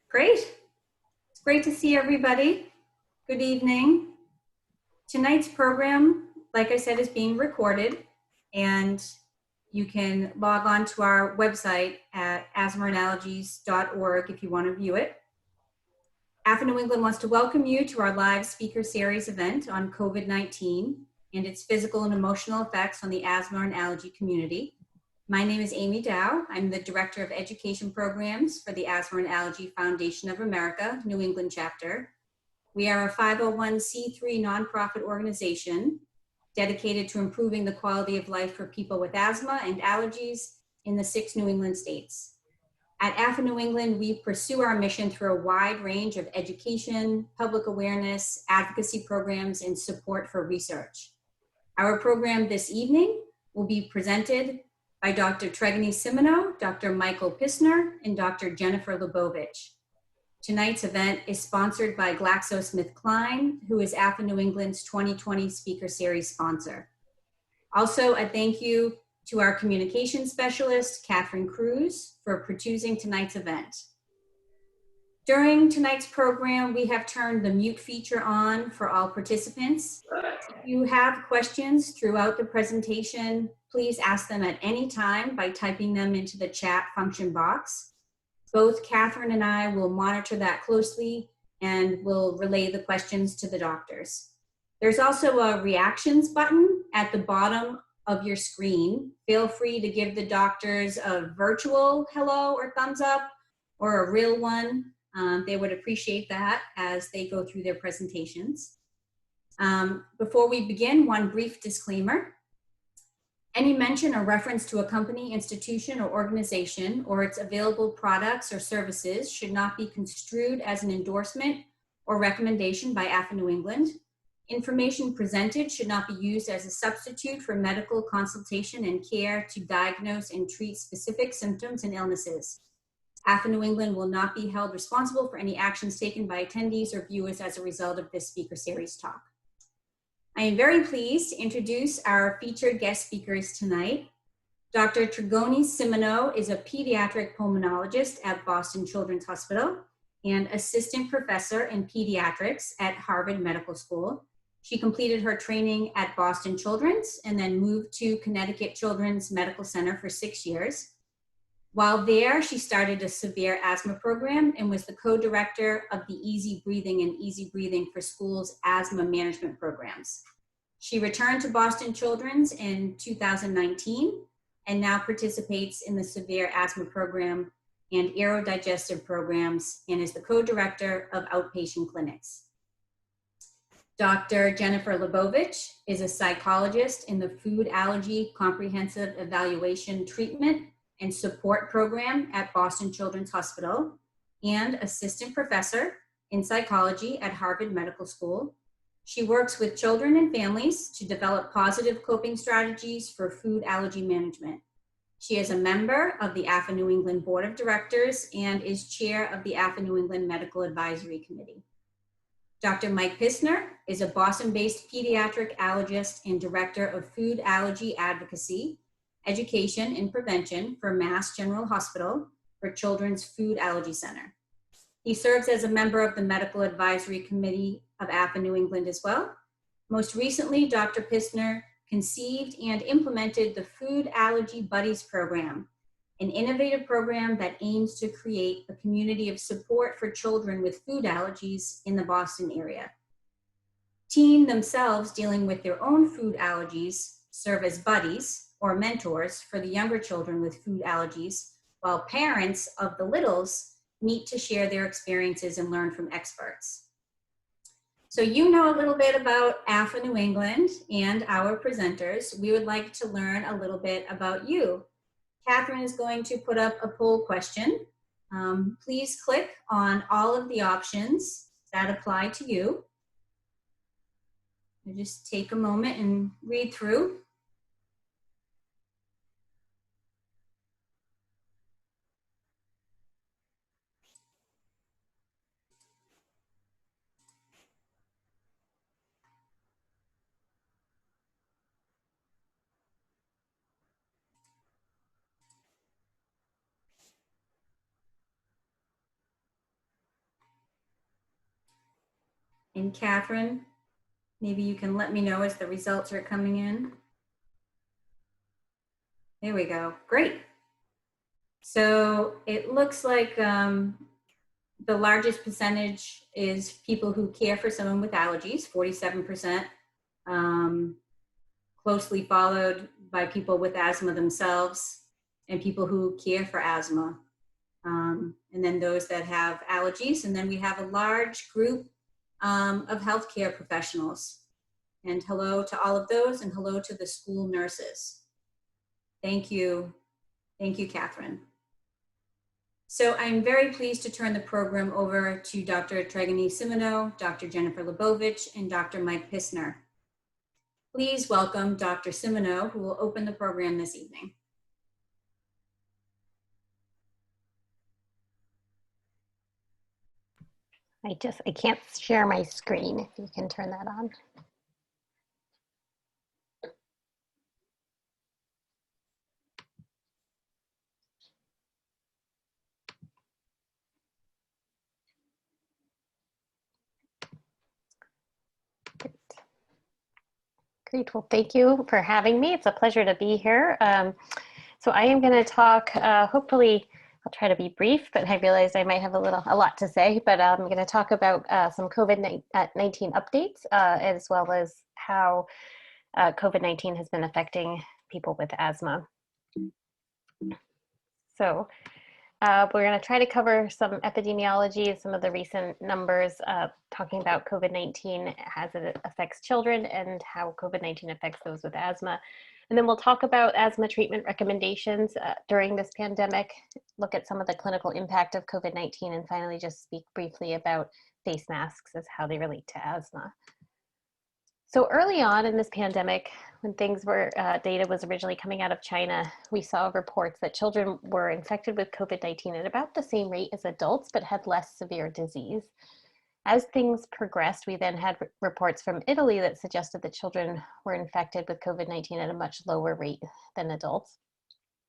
Great. It's great to see everybody. Good evening. Tonight's program, like I said, is being recorded, and you can log on to our website at asthmaandallergies.org if you want to view it. AFA New England wants to welcome you to our live speaker series event on COVID-19 and its physical and emotional effects on the asthma and allergy community. My name is Amy Dow. I'm the Director of Education Programs for the Asthma and Allergy Foundation of America, New England chapter. We are a 501c3 nonprofit organization dedicated to improving the quality of life for people with asthma and allergies in the 6 New England states. At AFA New England, we pursue our mission through a wide range of education, public awareness, advocacy programs, and support for research. Our program this evening will be presented by Dr. Tregony Simoneau, Dr. Michael Pissner, and Dr. Jennifer Lebovich. Tonight's event is sponsored by GlaxoSmithKline, who is AFA New England's 2020 Speaker Series sponsor. Also, a thank you to our communication specialist, Catherine Cruz, for producing tonight's event. During tonight's program, we have turned the mute feature on for all participants. If you have questions throughout the presentation, please ask them at any time by typing them into the chat function box. Both Catherine and I will monitor that closely and will relay the questions to the doctors. There's also a reactions button at the bottom of your screen. Feel free to give the doctors a virtual hello or thumbs up or a real one. They would appreciate that as they go through their presentations. Before we begin, one brief disclaimer. Any mention or reference to a company, institution, or organization or its available products or services should not be construed as an endorsement or recommendation by AFA New England. Information presented should not be used as a substitute for medical consultation and care to diagnose and treat specific symptoms and illnesses. AFA New England will not be held responsible for any actions taken by attendees or viewers as a result of this speaker series talk. I am very pleased to introduce our featured guest speakers tonight. Dr. Tregony Simoneau is a pediatric pulmonologist at Boston Children's Hospital and assistant professor in pediatrics at Harvard Medical School. She completed her training at Boston Children's and then moved to Connecticut Children's Medical Center for 6 years. While there, she started a severe asthma program and was the co-director of the Easy Breathing and Easy Breathing for Schools asthma management programs. She returned to Boston Children's in 2019 and now participates in the severe asthma program and aerodigestive programs and is the co-director of outpatient clinics. Dr. Jennifer Lebovich is a psychologist in the Food Allergy Comprehensive Evaluation Treatment and Support Program at Boston Children's Hospital and assistant professor in psychology at Harvard Medical School. She works with children and families to develop positive coping strategies for food allergy management. She is a member of the AFA New England Board of Directors and is chair of the AFA New England Medical Advisory Committee. Dr. Mike Pissner is a Boston-based pediatric allergist and director of food allergy advocacy, education, and prevention for Mass General Hospital for Children's Food Allergy Center. He serves as a member of the Medical Advisory Committee of AFA New England as well. Most recently, Dr. Pissner conceived and implemented the Food Allergy Buddies program, an innovative program that aims to create a community of support for children with food allergies in the Boston area. Teen themselves dealing with their own food allergies serve as buddies or mentors for the younger children with food allergies, while parents of the littles meet to share their experiences and learn from experts. So you know a little bit about AFA New England and our presenters. We would like to learn a little bit about you. Catherine is going to put up a poll question. Please click on all of the options that apply to you. Just take a moment and read through. And Catherine, maybe you can let me know as the results are coming in. There we go. Great. So it looks like the largest percentage is people who care for someone with allergies, 47%, closely followed by people with asthma themselves and people who care for asthma. And then those that have allergies. And then we have a large group of healthcare professionals. And hello to all of those, and hello to the school nurses. Thank you. Thank you, Catherine. So I'm very pleased to turn the program over to Dr. Tregony Simoneau, Dr. Jennifer Lebovich, and Dr. Mike Pissner. Please welcome Dr. Simoneau, who will open the program this evening. I can't share my screen, if you can turn that on. Great, well, thank you for having me. It's a pleasure to be here. So I am gonna talk, hopefully, I'll try to be brief, but I realize I might have a lot to say, but I'm gonna talk about some COVID-19 updates, as well as how COVID-19 has been affecting people with asthma. So we're going to try to cover some epidemiology, some of the recent numbers, talking about COVID-19 as it affects children and how COVID-19 affects those with asthma. And then we'll talk about asthma treatment recommendations during this pandemic, look at some of the clinical impact of COVID-19, and finally just speak briefly about face masks as how they relate to asthma. So early on in this pandemic, when things were, data was originally coming out of China, we saw reports that children were infected with COVID-19 at about the same rate as adults, but had less severe disease. As things progressed, we then had reports from Italy that suggested that children were infected with COVID-19 at a much lower rate than adults.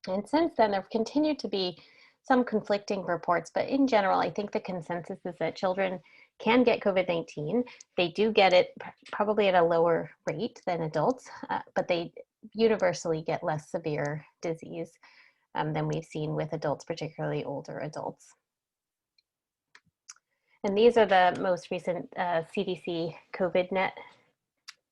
And since then, there have continued to be some conflicting reports, but in general, I think the consensus is that children can get COVID-19. They do get it probably at a lower rate than adults, but they universally get less severe disease than we've seen with adults, particularly older adults. And these are the most recent CDC COVID-net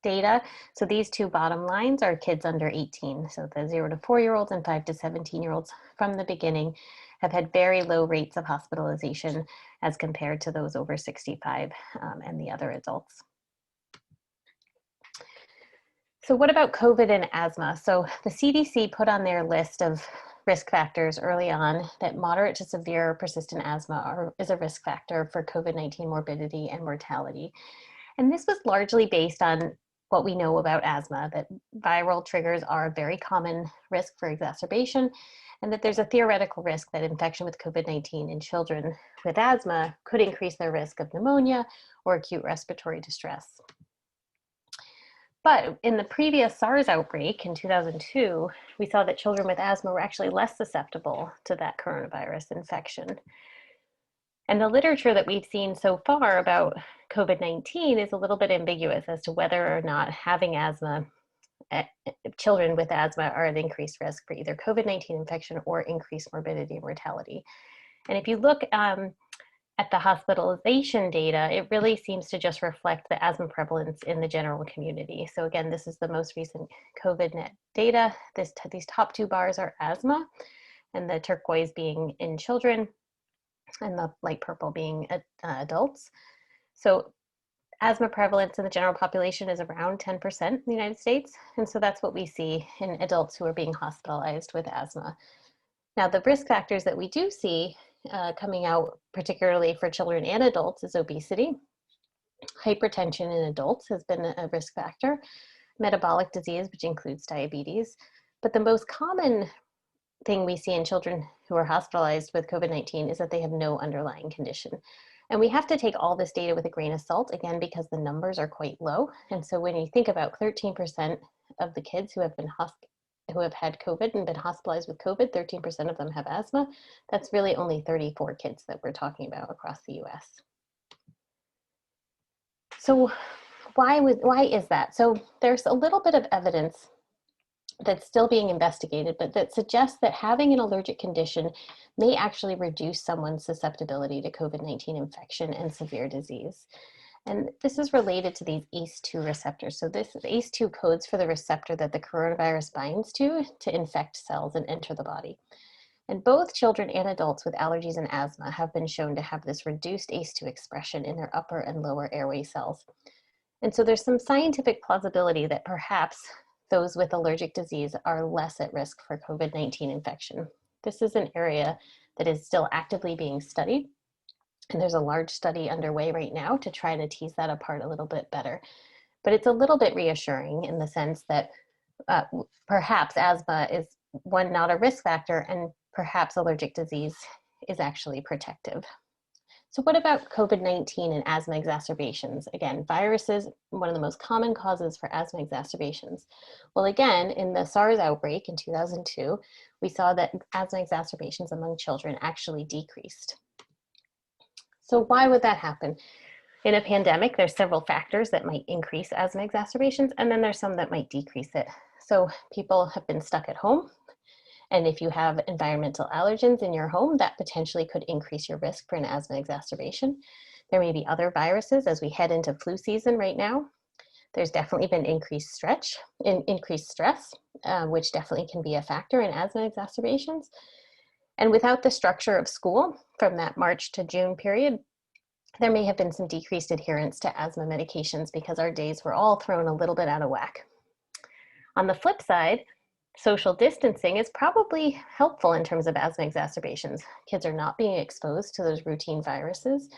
data. So these two bottom lines are kids under 18. So the 0 to 4-year-olds and 5 to 17-year-olds from the beginning have had very low rates of hospitalization as compared to those over 65 and the other adults. So what about COVID and asthma? So the CDC put on their list of risk factors early on that moderate to severe persistent asthma is a risk factor for COVID-19 morbidity and mortality. And this was largely based on what we know about asthma, that viral triggers are a very common risk for exacerbation, and that there's a theoretical risk that infection with COVID-19 in children with asthma could increase their risk of pneumonia or acute respiratory distress. But in the previous SARS outbreak in 2002, we saw that children with asthma were actually less susceptible to that coronavirus infection. And the literature that we've seen so far about COVID-19 is a little bit ambiguous as to whether or not having asthma, children with asthma are at increased risk for either COVID-19 infection or increased morbidity and mortality. And if you look at the hospitalization data, it really seems to just reflect the asthma prevalence in the general community. So again, this is the most recent COVID-net data. These top two bars are asthma, and the turquoise being in children, and the light purple being adults. So asthma prevalence in the general population is around 10% in the United States. And so that's what we see in adults who are being hospitalized with asthma. Now, the risk factors that we do see coming out, particularly for children and adults, is obesity. Hypertension in adults has been a risk factor. Metabolic disease, which includes diabetes. But the most common thing we see in children who are hospitalized with COVID-19 is that they have no underlying condition. And we have to take all this data with a grain of salt, again, because the numbers are quite low. And so when you think about 13% of the kids who have had COVID and been hospitalized with COVID, 13% of them have asthma. That's really only 34 kids that we're talking about across the US. So why is that? So there's a little bit of evidence that's still being investigated, but that suggests that having an allergic condition may actually reduce someone's susceptibility to COVID-19 infection and severe disease. And this is related to these ACE2 receptors. So this ACE2 codes for the receptor that the coronavirus binds to infect cells and enter the body. And both children and adults with allergies and asthma have been shown to have this reduced ACE2 expression in their upper and lower airway cells. And so there's some scientific plausibility that perhaps those with allergic disease are less at risk for COVID-19 infection. This is an area that is still actively being studied. And there's a large study underway right now to try to tease that apart a little bit better. But it's a little bit reassuring in the sense that perhaps asthma is one, not a risk factor, and perhaps allergic disease is actually protective. So what about COVID-19 and asthma exacerbations? Again, viruses, one of the most common causes for asthma exacerbations. Well, again, in the SARS outbreak in 2002, we saw that asthma exacerbations among children actually decreased. So why would that happen? In a pandemic, there's several factors that might increase asthma exacerbations, and then there's some that might decrease it. So people have been stuck at home, and if you have environmental allergens in your home, that potentially could increase your risk for an asthma exacerbation. There may be other viruses as we head into flu season right now. There's definitely been increased stress, which definitely can be a factor in asthma exacerbations. And without the structure of school from that March to June period, there may have been some decreased adherence to asthma medications because our days were all thrown a little bit out of whack. On the flip side, social distancing is probably helpful in terms of asthma exacerbations. Kids are not being exposed to those routine viruses.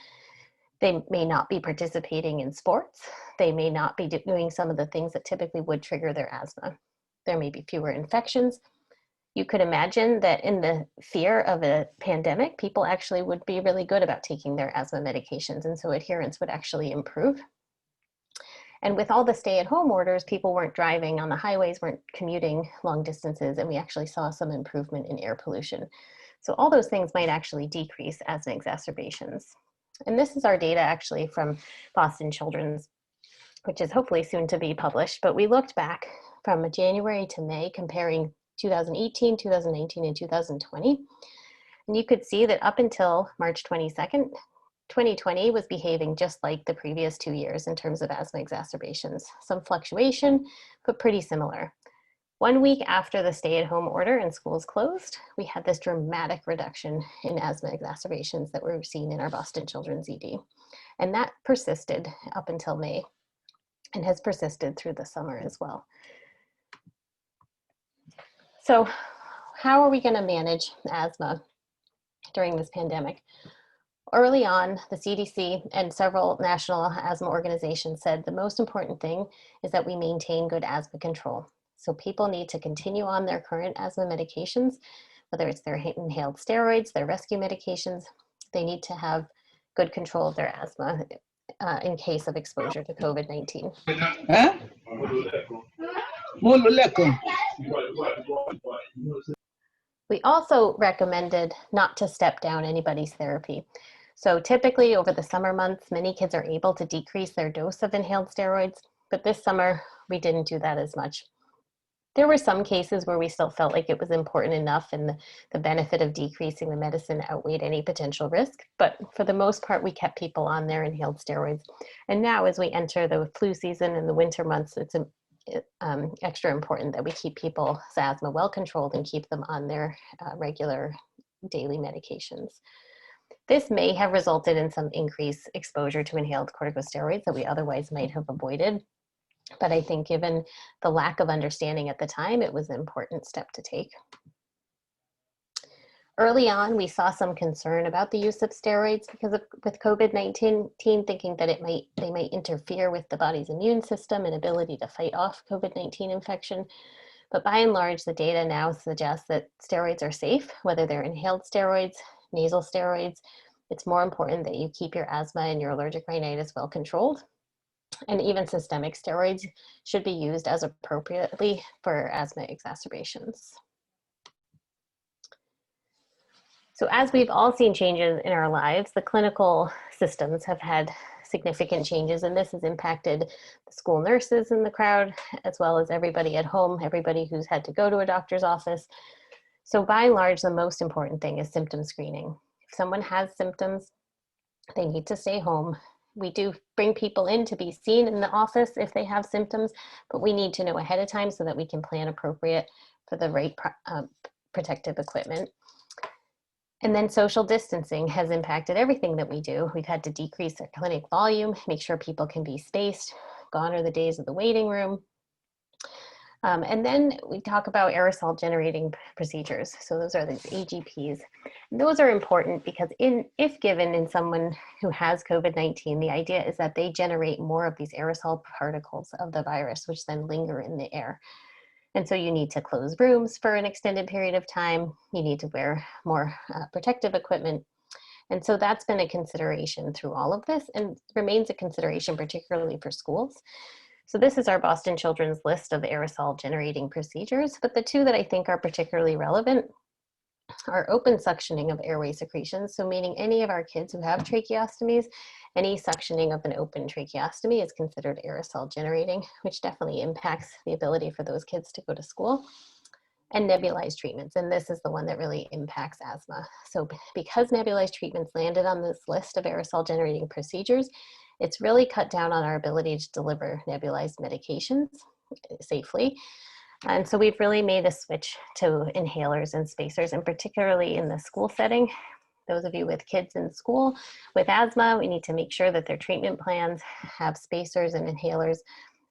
They may not be participating in sports. They may not be doing some of the things that typically would trigger their asthma. There may be fewer infections. You could imagine that in the fear of a pandemic, people actually would be really good about taking their asthma medications, and so adherence would actually improve. And with all the stay-at-home orders, people weren't driving on the highways, weren't commuting long distances, and we actually saw some improvement in air pollution. So all those things might actually decrease asthma exacerbations. And this is our data actually from Boston Children's, which is hopefully soon to be published, but we looked back from January to May comparing 2018, 2019, and 2020. And you could see that up until March 22nd, 2020 was behaving just like the previous 2 years in terms of asthma exacerbations. Some fluctuation, but pretty similar. 1 week after the stay-at-home order and schools closed, we had this dramatic reduction in asthma exacerbations that were seen in our Boston Children's ED. And that persisted up until May and has persisted through the summer as well. So how are we going to manage asthma during this pandemic? Early on, the CDC and several national asthma organizations said the most important thing is that we maintain good asthma control. So people need to continue on their current asthma medications, whether it's their inhaled steroids, their rescue medications. They need to have good control of their asthma in case of exposure to COVID-19. Huh? We also recommended not to step down anybody's therapy. So typically over the summer months, many kids are able to decrease their dose of inhaled steroids, but this summer we didn't do that as much. There were some cases where we still felt like it was important enough and the benefit of decreasing the medicine outweighed any potential risk, but for the most part, we kept people on their inhaled steroids. And now as we enter the flu season and the winter months, it's extra important that we keep people's asthma well controlled and keep them on their regular daily medications. This may have resulted in some increased exposure to inhaled corticosteroids that we otherwise might have avoided. But I think given the lack of understanding at the time, it was an important step to take. Early on, we saw some concern about the use of steroids because with COVID-19, thinking that they might interfere with the body's immune system and ability to fight off COVID-19 infection. But by and large, the data now suggests that steroids are safe, whether they're inhaled steroids, nasal steroids. It's more important that you keep your asthma and your allergic rhinitis well controlled. And even systemic steroids should be used as appropriately for asthma exacerbations. So as we've all seen changes in our lives, the clinical systems have had significant changes, and this has impacted the school nurses in the crowd, as well as everybody at home, everybody who's had to go to a doctor's office. So by and large, the most important thing is symptom screening. If someone has symptoms, they need to stay home. We do bring people in to be seen in the office if they have symptoms, but we need to know ahead of time so that we can plan appropriate for the right protective equipment. And then social distancing has impacted everything that we do. We've had to decrease our clinic volume, make sure people can be spaced. Gone are the days of the waiting room. And then we talk about aerosol generating procedures. So those are the AGPs. And those are important because if given in someone who has COVID-19, the idea is that they generate more of these aerosol particles of the virus, which then linger in the air. And so you need to close rooms for an extended period of time. You need to wear more protective equipment. And so that's been a consideration through all of this and remains a consideration, particularly for schools. So this is our Boston Children's list of aerosol generating procedures, but the two that I think are particularly relevant are open suctioning of airway secretions. So meaning any of our kids who have tracheostomies, any suctioning of an open tracheostomy is considered aerosol generating, which definitely impacts the ability for those kids to go to school. And nebulized treatments, and this is the one that really impacts asthma. So because nebulized treatments landed on this list of aerosol generating procedures, it's really cut down on our ability to deliver nebulized medications safely. And so we've really made a switch to inhalers and spacers, and particularly in the school setting. Those of you with kids in school with asthma, we need to make sure that their treatment plans have spacers and inhalers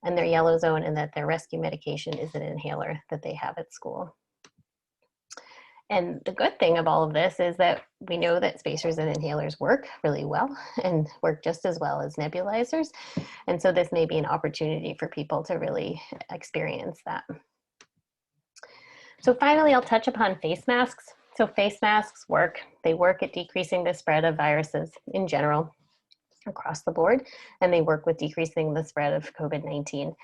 and their yellow zone, and that their rescue medication is an inhaler that they have at school. And the good thing of all of this is that we know that spacers and inhalers work really well and work just as well as nebulizers. And so this may be an opportunity for people to really experience that. So finally, I'll touch upon face masks. So face masks work. They work at decreasing the spread of viruses in general across the board, and they work with decreasing the spread of COVID-19.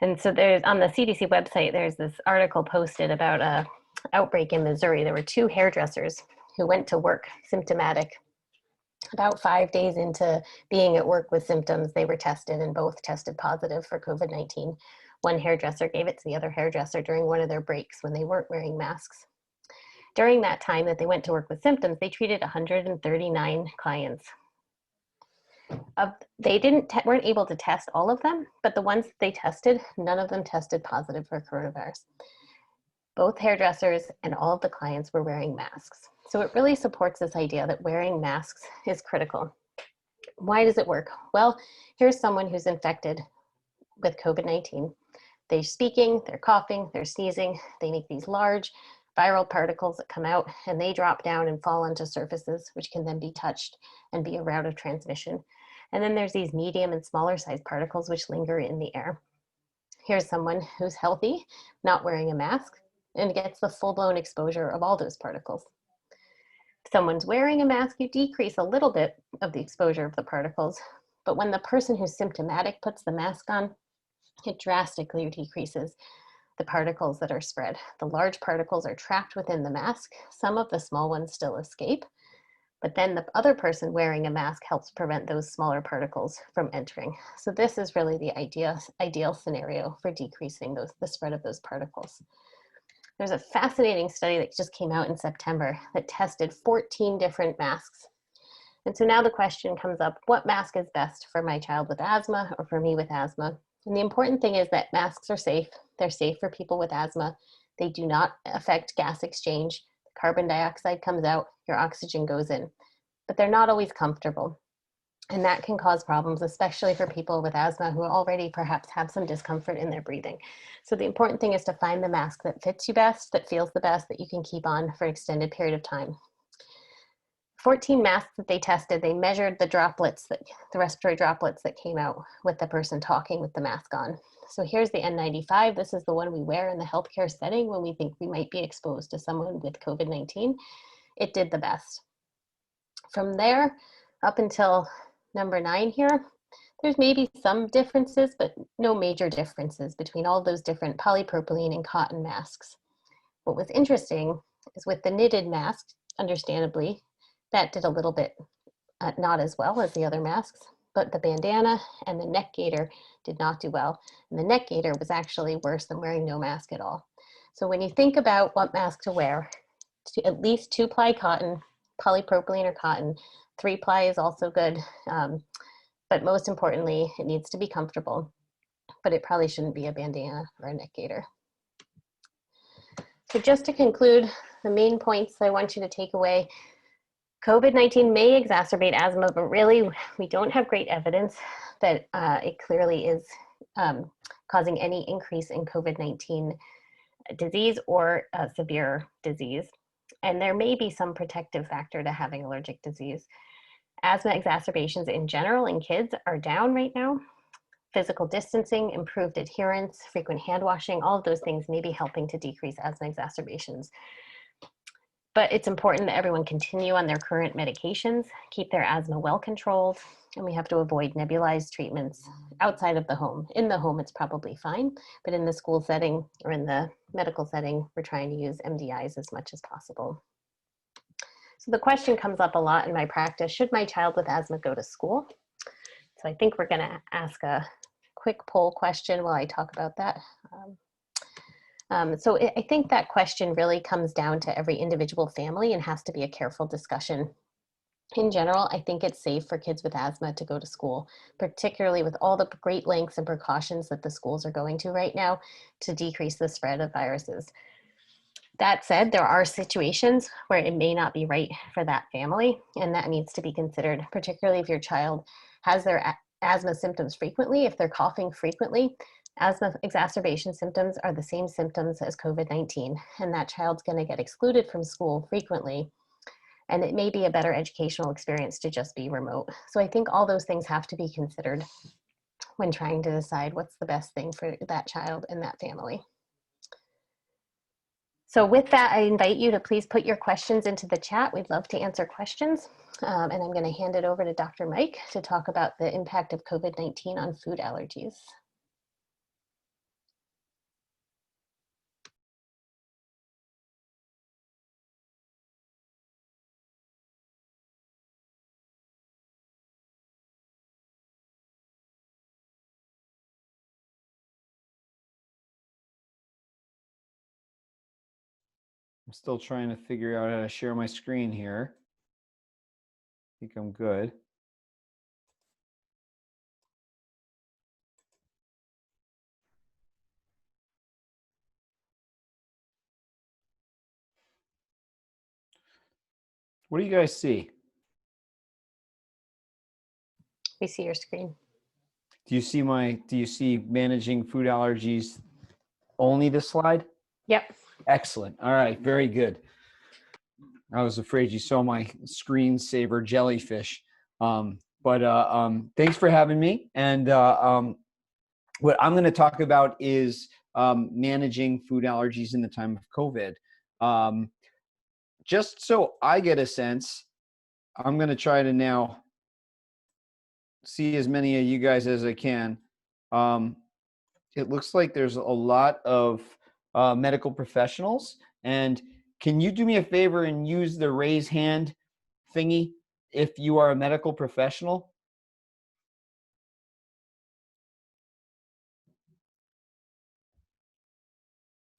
And so there's on the CDC website, there's this article posted about a outbreak in Missouri. There were two hairdressers who went to work symptomatic. About 5 days into being at work with symptoms, they were tested and both tested positive for COVID-19. One hairdresser gave it to the other hairdresser during one of their breaks when they weren't wearing masks. During that time that they went to work with symptoms, they treated 139 clients. They weren't able to test all of them, but the ones that they tested, none of them tested positive for coronavirus. Both hairdressers and all of the clients were wearing masks. So it really supports this idea that wearing masks is critical. Why does it work? Well, here's someone who's infected with COVID-19. They're speaking, they're coughing, they're sneezing. They make these large viral particles that come out and they drop down and fall onto surfaces, which can then be touched and be a route of transmission. And then there's these medium and smaller sized particles which linger in the air. Here's someone who's healthy, not wearing a mask, and gets the full-blown exposure of all those particles. If someone's wearing a mask, you decrease a little bit of the exposure of the particles, but when the person who's symptomatic puts the mask on, it drastically decreases the particles that are spread. The large particles are trapped within the mask. Some of the small ones still escape, but then the other person wearing a mask helps prevent those smaller particles from entering. So this is really the ideal scenario for decreasing the spread of those particles. There's a fascinating study that just came out in September that tested 14 different masks. And so now the question comes up, what mask is best for my child with asthma or for me with asthma? And the important thing is that masks are safe. They're safe for people with asthma. They do not affect gas exchange. Carbon dioxide comes out, your oxygen goes in, but they're not always comfortable. And that can cause problems, especially for people with asthma who already perhaps have some discomfort in their breathing. So the important thing is to find the mask that fits you best, that feels the best, that you can keep on for an extended period of time. 14 masks that they tested, they measured the respiratory droplets that came out with the person talking with the mask on. So here's the N95. This is the one we wear in the healthcare setting when we think we might be exposed to someone with COVID-19. It did the best. From there, up until number 9 here, there's maybe some differences, but no major differences between all those different polypropylene and cotton masks. What was interesting is with the knitted mask, understandably, that did a little bit not as well as the other masks. but the bandana and the neck gaiter did not do well. And the neck gaiter was actually worse than wearing no mask at all. So when you think about what mask to wear, at least 2-ply cotton, polypropylene or cotton. 3-ply is also good. But most importantly, it needs to be comfortable, but it probably shouldn't be a bandana or a neck gaiter. So just to conclude, the main points I want you to take away, COVID-19 may exacerbate asthma, but really we don't have great evidence that it clearly is causing any increase in COVID-19 disease or severe disease. And there may be some protective factor to having allergic disease. Asthma exacerbations in general in kids are down right now. Physical distancing, improved adherence, frequent hand washing, all of those things may be helping to decrease asthma exacerbations. But it's important that everyone continue on their current medications, keep their asthma well controlled, and we have to avoid nebulized treatments outside of the home. In the home, it's probably fine, but in the school setting or in the medical setting, we're trying to use MDIs as much as possible. So the question comes up a lot in my practice, should my child with asthma go to school? So I think we're gonna ask a quick poll question while I talk about that. So I think that question really comes down to every individual family and has to be a careful discussion. In general, I think it's safe for kids with asthma to go to school, particularly with all the great lengths and precautions that the schools are going to right now to decrease the spread of viruses. That said, there are situations where it may not be right for that family, and that needs to be considered, particularly if your child has their asthma symptoms frequently, if they're coughing frequently. Asthma exacerbation symptoms are the same symptoms as COVID-19, and that child's going to get excluded from school frequently. And it may be a better educational experience to just be remote. So I think all those things have to be considered when trying to decide what's the best thing for that child and that family. So with that, I invite you to please put your questions into the chat. We'd love to answer questions. And I'm going to hand it over to Dr. Mike to talk about the impact of COVID-19 on food allergies. I'm still trying to figure out how to share my screen here. I think I'm good. What do you guys see? We see your screen. Do you see managing food allergies only this slide? Yep. Excellent. All right, very good. I was afraid you saw my screensaver jellyfish. Thanks for having me. And what I'm going to talk about is managing food allergies in the time of COVID. Just so I get a sense, I'm going to try to now see as many of you guys as I can. It looks like there's a lot of medical professionals. And can you do me a favor and use the raise hand thingy if you are a medical professional?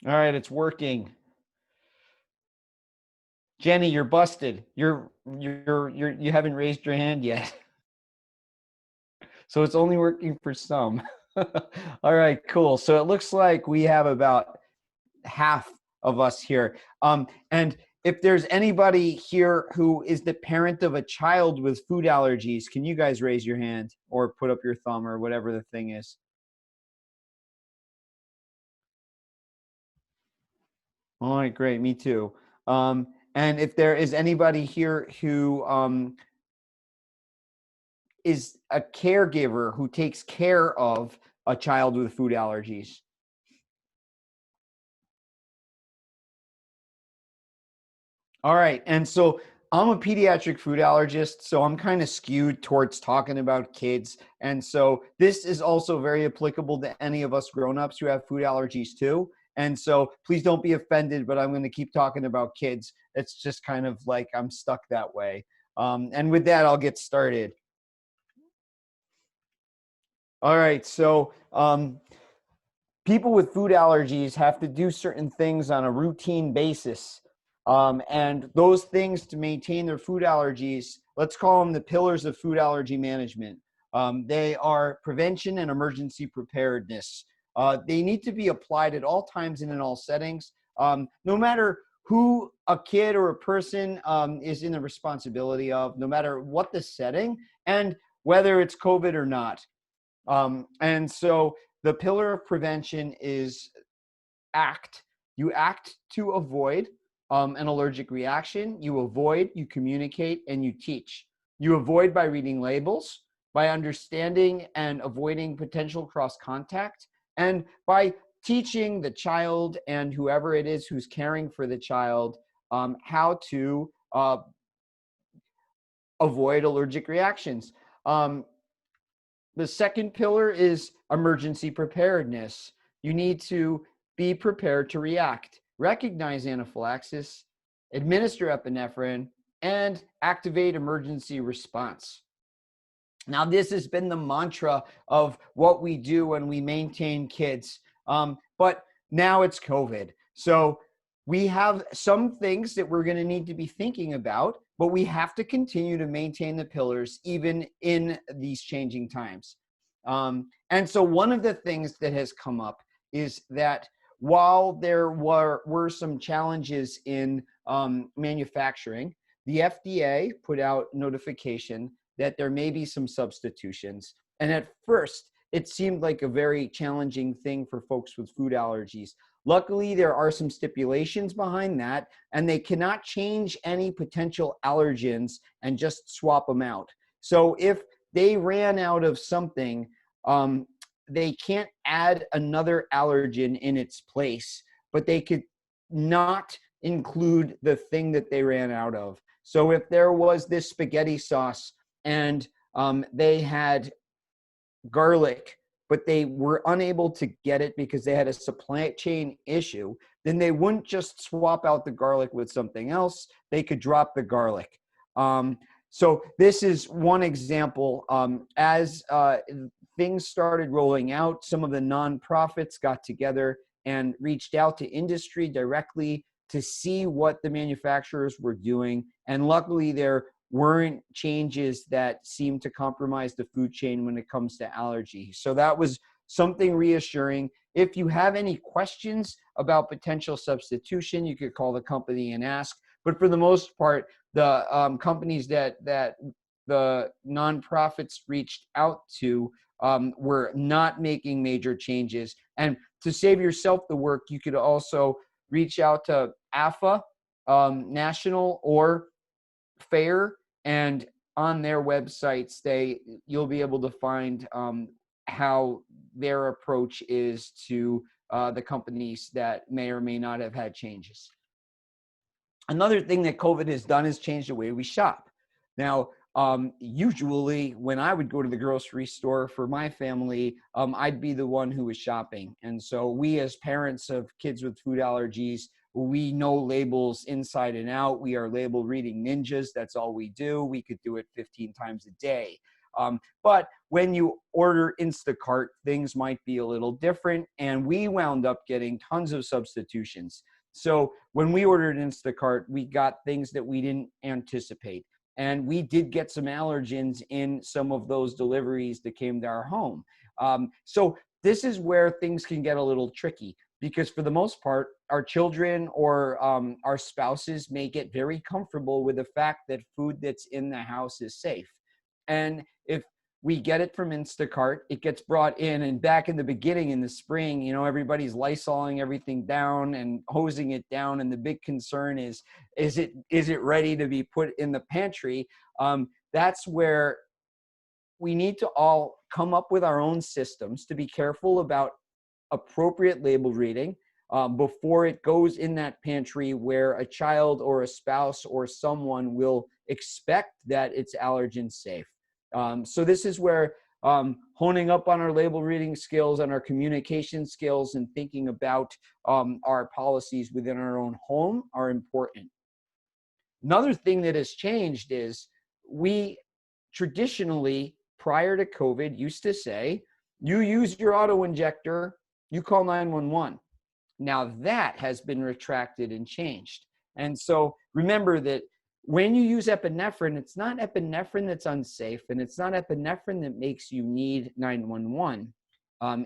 All right, it's working. Jenny, you're busted. You haven't raised your hand yet. So it's only working for some. All right, cool. So it looks like we have about half of us here. And if there's anybody here who is the parent of a child with food allergies, can you guys raise your hand or put up your thumb or whatever the thing is? All right, great. Me too. And if there is anybody here who is a caregiver who takes care of a child with food allergies. All right, and so I'm a pediatric food allergist, so I'm kind of skewed towards talking about kids. And so this is also very applicable to any of us grown-ups who have food allergies too. And so please don't be offended, but I'm going to keep talking about kids. It's just kind of like I'm stuck that way. And with that, I'll get started. All right. So people with food allergies have to do certain things on a routine basis. And those things to maintain their food allergies, let's call them the pillars of food allergy management. They are prevention and emergency preparedness. They need to be applied at all times and in all settings, no matter who a kid or a person is in the responsibility of, no matter what the setting, and whether it's COVID or not. And so the pillar of prevention is act. You act to avoid an allergic reaction. You avoid, you communicate, and you teach. You avoid by reading labels, by understanding and avoiding potential cross contact, and by teaching the child and whoever it is who's caring for the child how to avoid allergic reactions. The second pillar is emergency preparedness. You need to be prepared to react, recognize anaphylaxis, administer epinephrine, and activate emergency response. Now, this has been the mantra of what we do when we maintain kids, but now it's COVID. So we have some things that we're going to need to be thinking about, but we have to continue to maintain the pillars even in these changing times. And so one of the things that has come up is that while there were some challenges in manufacturing, the FDA put out notification that there may be some substitutions. And at first, it seemed like a very challenging thing for folks with food allergies. Luckily, there are some stipulations behind that, and they cannot change any potential allergens and just swap them out. So if they ran out of something, they can't add another allergen in its place, but they could not include the thing that they ran out of. So if there was this spaghetti sauce and they had garlic, but they were unable to get it because they had a supply chain issue, then they wouldn't just swap out the garlic with something else. They could drop the garlic. So this is one example. As things started rolling out, some of the nonprofits got together and reached out to industry directly to see what the manufacturers were doing. And luckily, there weren't changes that seemed to compromise the food chain when it comes to allergy. So that was something reassuring. If you have any questions about potential substitution, you could call the company and ask. But for the most part, the companies that the nonprofits reached out to were not making major changes. And to save yourself the work, you could also reach out to AFA, National, or FAIR, and on their websites, you'll be able to find how their approach is to the companies that may or may not have had changes. Another thing that COVID has done is change the way we shop. Now, usually when I would go to the grocery store for my family, I'd be the one who was shopping. And so we, as parents of kids with food allergies, we know labels inside and out. We are label reading ninjas. That's all we do. We could do it 15 times a day. But when you order Instacart, things might be a little different. And we wound up getting tons of substitutions. So when we ordered Instacart, we got things that we didn't anticipate. And we did get some allergens in some of those deliveries that came to our home. So this is where things can get a little tricky, because for the most part, our children or our spouses may get very comfortable with the fact that food that's in the house is safe. And if we get it from Instacart, it gets brought in, and back in the beginning in the spring, you know, everybody's Lysoling everything down and hosing it down. And the big concern is it ready to be put in the pantry? That's where we need to all come up with our own systems to be careful about appropriate label reading before it goes in that pantry where a child or a spouse or someone will expect that it's allergen safe. So this is where honing up on our label reading skills and our communication skills and thinking about our policies within our own home are important. Another thing that has changed is we traditionally, prior to COVID, used to say, you use your auto injector, you call 911. Now that has been retracted and changed. And so remember that when you use epinephrine, it's not epinephrine that's unsafe, and it's not epinephrine that makes you need 911.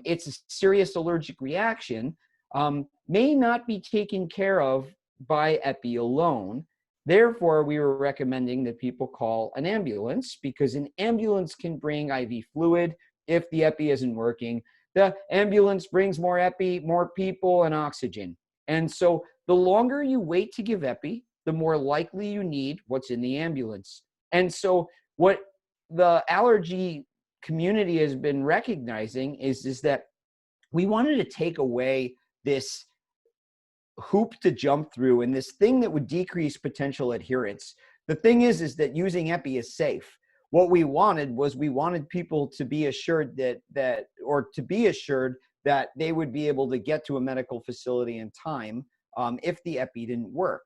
It's a serious allergic reaction, may not be taken care of by epi alone. Therefore, we were recommending that people call an ambulance, because an ambulance can bring IV fluid if the epi isn't working. The ambulance brings more epi, more people, and oxygen. And so the longer you wait to give epi, the more likely you need what's in the ambulance. And so what the allergy community has been recognizing is that we wanted to take away this hoop to jump through and this thing that would decrease potential adherence. The thing is that using epi is safe. What we wanted was, we wanted people to be assured that they would be able to get to a medical facility in time if the epi didn't work.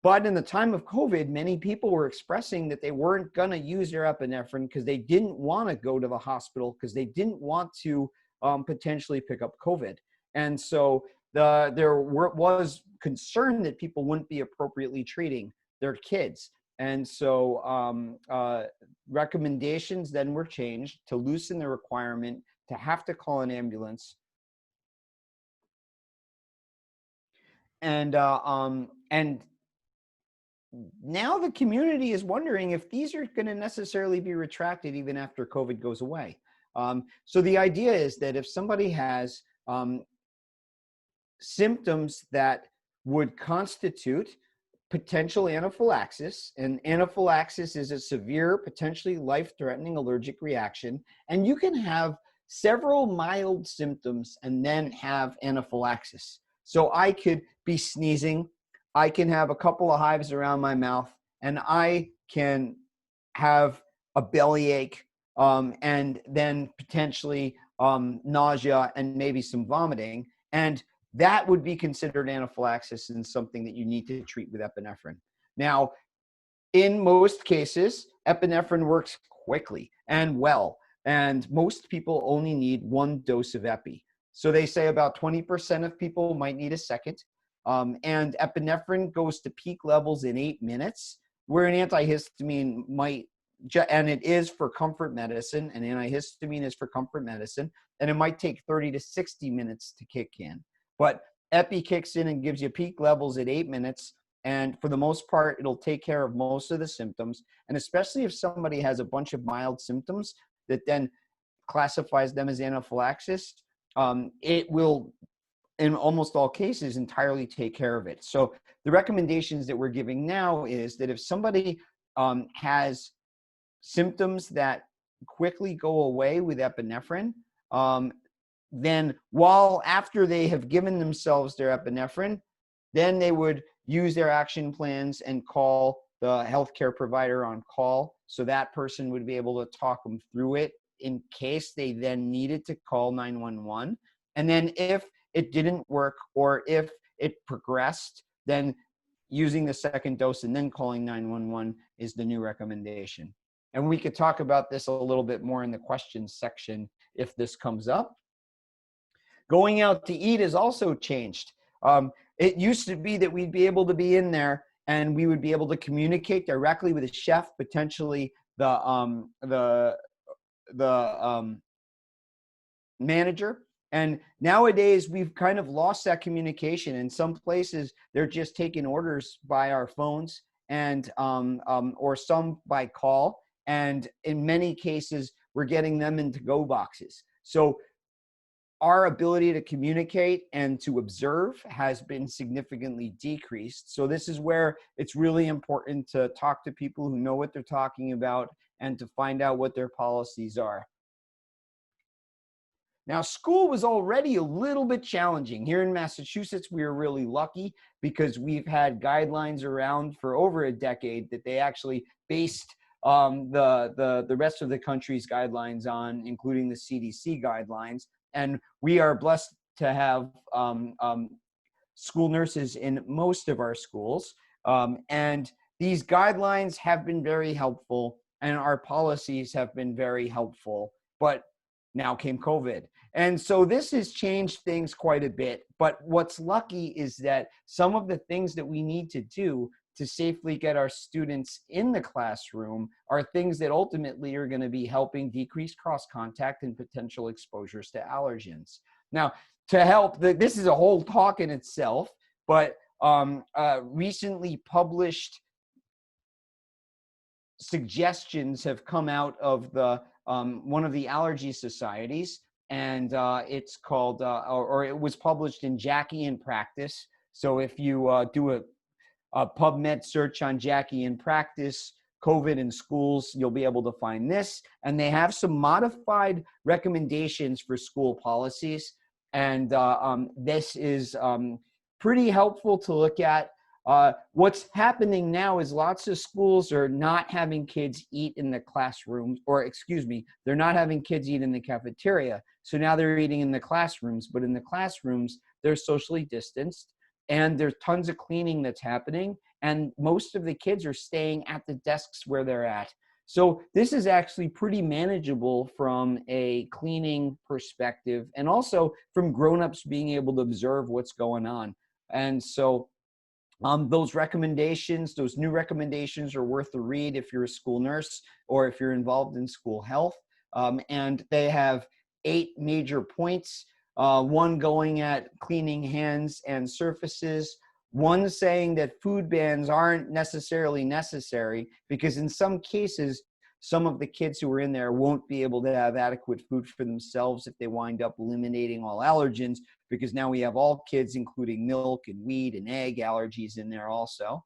But in the time of COVID, many people were expressing that they weren't going to use their epinephrine because they didn't want to go to the hospital, because they didn't want to potentially pick up COVID. And so there was concern that people wouldn't be appropriately treating their kids. And so recommendations then were changed to loosen the requirement to have to call an ambulance. And now the community is wondering if these are going to necessarily be retracted even after COVID goes away. So the idea is that if somebody has symptoms that would constitute potential anaphylaxis, and anaphylaxis is a severe, potentially life-threatening allergic reaction, and you can have several mild symptoms and then have anaphylaxis. So I could be sneezing, I can have a couple of hives around my mouth, and I can have a bellyache, and then potentially nausea and maybe some vomiting. And that would be considered anaphylaxis and something that you need to treat with epinephrine. Now, in most cases, epinephrine works quickly and well, and most people only need one dose of epi. So they say about 20% of people might need a second. And epinephrine goes to peak levels in 8 minutes, where an antihistamine might, and it is for comfort medicine, and antihistamine is for comfort medicine, and it might take 30 to 60 minutes to kick in. But epi kicks in and gives you peak levels at 8 minutes, and for the most part, it'll take care of most of the symptoms. And especially if somebody has a bunch of mild symptoms that then classifies them as anaphylaxis, it will, in almost all cases, entirely take care of it. So the recommendations that we're giving now is that if somebody has symptoms that quickly go away with epinephrine, then after they have given themselves their epinephrine, then they would use their action plans and call the healthcare provider on call. So that person would be able to talk them through it in case they then needed to call 911. And then if it didn't work, or if it progressed, then using the second dose and then calling 911 is the new recommendation. And we could talk about this a little bit more in the questions section if this comes up. Going out to eat has also changed. It used to be that we'd be able to be in there and we would be able to communicate directly with a chef, potentially the manager. And nowadays we've kind of lost that communication. In some places, they're just taking orders by our phones, and or some by call. And in many cases, we're getting them into go boxes. So our ability to communicate and to observe has been significantly decreased. So this is where it's really important to talk to people who know what they're talking about and to find out what their policies are. Now, school was already a little bit challenging. Here in Massachusetts, we are really lucky because we've had guidelines around for over a decade that they actually based the rest of the country's guidelines on, including the CDC guidelines. And we are blessed to have school nurses in most of our schools. And these guidelines have been very helpful, and our policies have been very helpful. But now came COVID. And so this has changed things quite a bit. But what's lucky is that some of the things that we need to do to safely get our students in the classroom are things that ultimately are going to be helping decrease cross contact and potential exposures to allergens. Now, to help, this is a whole talk in itself, but recently published suggestions have come out of the one of the allergy societies, and it's called, or it was published in Jackie in Practice. So if you do a PubMed search on Jackie in Practice, COVID in schools, you'll be able to find this. And they have some modified recommendations for school policies. And this is pretty helpful to look at. What's happening now is lots of schools are not having kids eat in the classrooms, or excuse me, they're not having kids eat in the cafeteria. So now they're eating in the classrooms, but in the classrooms, they're socially distanced. And there's tons of cleaning that's happening. And most of the kids are staying at the desks where they're at. So this is actually pretty manageable from a cleaning perspective, and also from grown-ups being able to observe what's going on. And so those recommendations, those new recommendations are worth the read if you're a school nurse or if you're involved in school health. And they have 8 major points. One going at cleaning hands and surfaces, one saying that food bans aren't necessarily necessary, because in some cases, some of the kids who are in there won't be able to have adequate food for themselves if they wind up eliminating all allergens, because now we have all kids, including milk and wheat and egg allergies in there also.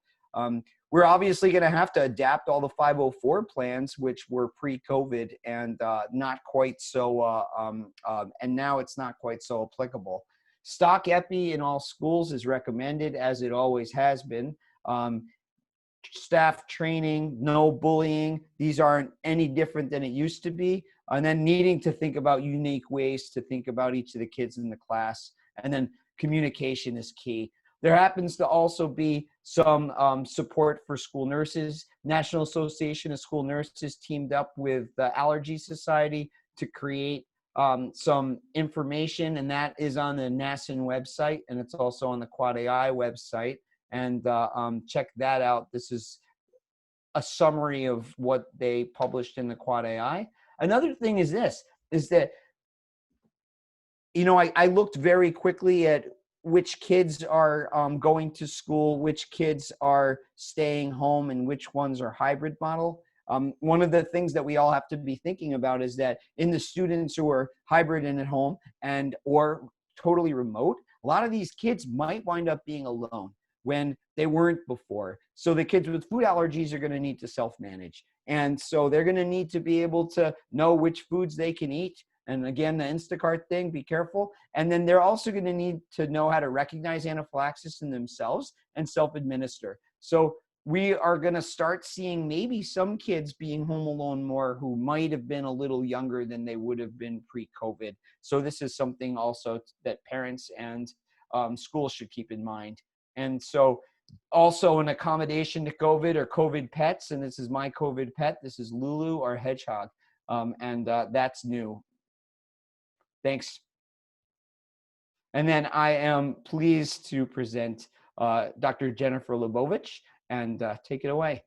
We're obviously going to have to adapt all the 504 plans, which were pre-COVID and not quite so, and now it's not quite so applicable. Stock epi in all schools is recommended, as it always has been. Staff training, no bullying. These aren't any different than it used to be. And then needing to think about unique ways to think about each of the kids in the class. And then communication is key. There happens to also be some support for school nurses. National Association of School Nurses teamed up with the Allergy Society to create some information, and that is on the NASN website, and it's also on the Quad AI website. And check that out. This is a summary of what they published in the Quad AI. Another thing is this, is that, you know, I looked very quickly at which kids are going to school, which kids are staying home, and which ones are hybrid model. One of the things that we all have to be thinking about is that in the students who are hybrid and at home and or totally remote, a lot of these kids might wind up being alone when they weren't before. So the kids with food allergies are going to need to self-manage. And so they're going to need to be able to know which foods they can eat. And again, the Instacart thing, be careful. And then they're also going to need to know how to recognize anaphylaxis in themselves and self-administer. So we are going to start seeing maybe some kids being home alone more who might have been a little younger than they would have been pre-COVID. So this is something also that parents and schools should keep in mind. And so also an accommodation to COVID or COVID pets, and this is my COVID pet. This is Lulu, our hedgehog, and that's new. Thanks. And then I am pleased to present Dr. Jennifer Lebovich, and take it away.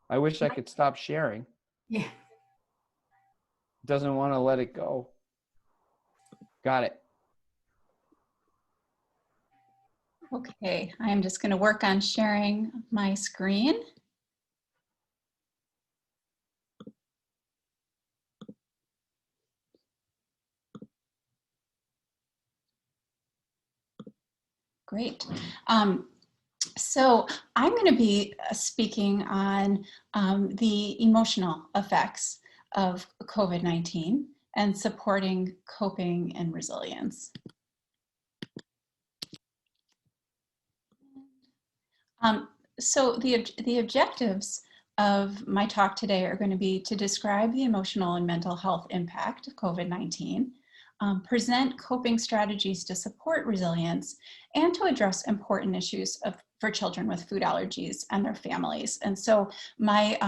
I wish I could stop sharing. Yeah. It doesn't want to let it go. Got it. Okay, I am just going to work on sharing my screen. Great. So I'm going to be speaking on the emotional effects of COVID-19 and supporting coping and resilience. So the objectives of my talk today are going to be to describe the emotional and mental health impact of COVID-19, present coping strategies to support resilience, and to address important issues for children with food allergies and their families. And so my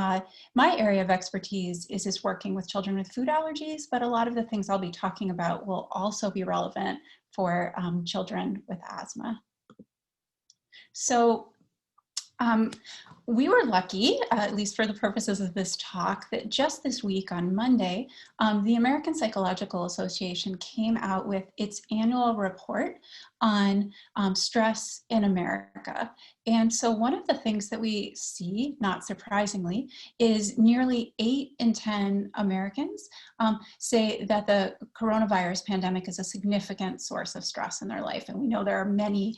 area of expertise is working with children with food allergies, but a lot of the things I'll be talking about will also be relevant for children with asthma. So we were lucky, at least for the purposes of this talk, that just this week on Monday, the American Psychological Association came out with its annual report on stress in America. And so one of the things that we see, not surprisingly, is nearly 8 in 10 Americans say that the coronavirus pandemic is a significant source of stress in their life. And we know there are many